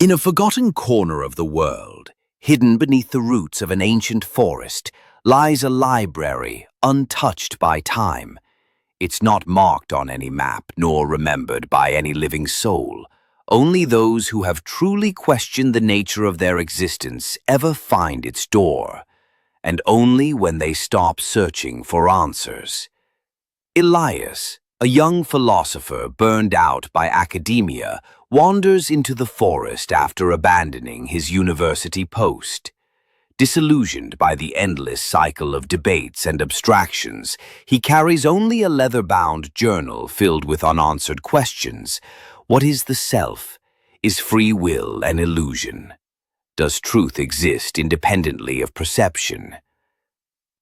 In a forgotten corner of the world, hidden beneath the roots of an ancient forest, lies a library untouched by time. It's not marked on any map nor remembered by any living soul. Only those who have truly questioned the nature of their existence ever find its door, and only when they stop searching for answers. Elias, a young philosopher burned out by academia, wanders into the forest after abandoning his university post. Disillusioned by the endless cycle of debates and abstractions, he carries only a leather-bound journal filled with unanswered questions. What is the self? Is free will an illusion? Does truth exist independently of perception?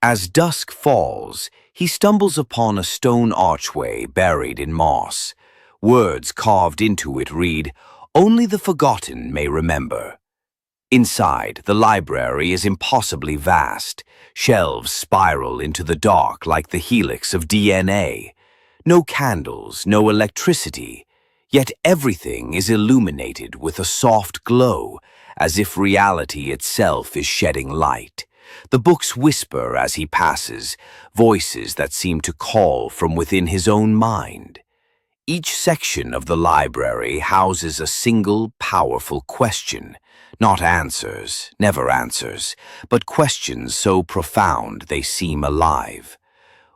As dusk falls, he stumbles upon a stone archway buried in moss. Words carved into it read, "Only the forgotten may remember." Inside, the library is impossibly vast. Shelves spiral into the dark like the helix of DNA. No candles, no electricity, yet everything is illuminated with a soft glow, as if reality itself is shedding light. The books whisper as he passes, voices that seem to call from within his own mind. Each section of the library houses a single, powerful question. Not answers, never answers, but questions so profound they seem alive.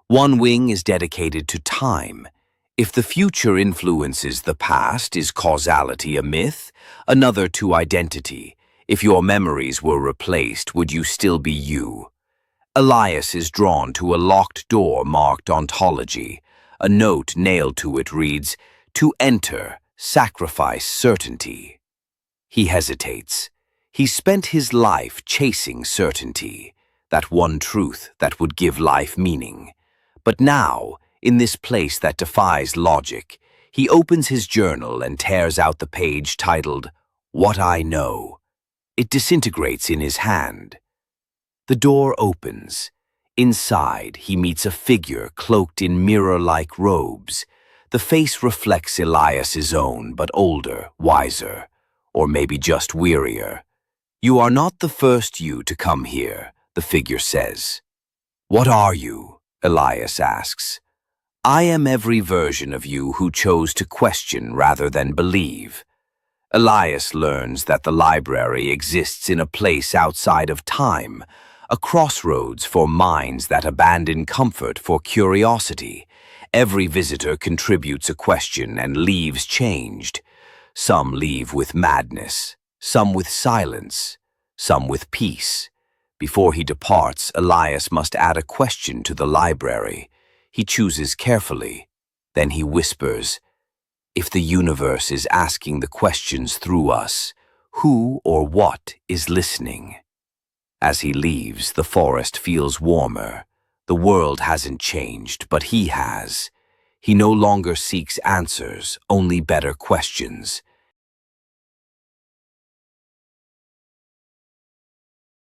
One wing is dedicated to time. If the future influences the past, is causality a myth? Another to identity. If your memories were replaced, would you still be you? Elias is drawn to a locked door marked ontology. A note nailed to it reads, "To enter, sacrifice certainty." He hesitates. He spent his life chasing certainty, that one truth that would give life meaning. But now, in this place that defies logic, he opens his journal and tears out the page titled, "What I Know." It disintegrates in his hand. The door opens. Inside, he meets a figure cloaked in mirror-like robes. The face reflects Elias's own, but older, wiser, or maybe just wearier. "You are not the first you to come here," the figure says. "What are you?" Elias asks. "I am every version of you who chose to question rather than believe." Elias learns that the library exists in a place outside of time, a crossroads for minds that abandon comfort for curiosity. Every visitor contributes a question and leaves changed. Some leave with madness, some with silence, some with peace. Before he departs, Elias must add a question to the library. He chooses carefully. Then he whispers, "If the universe is asking the questions through us, who or what is listening?" As he leaves, the forest feels warmer. The world hasn't changed, but he has. He no longer seeks answers, only better questions.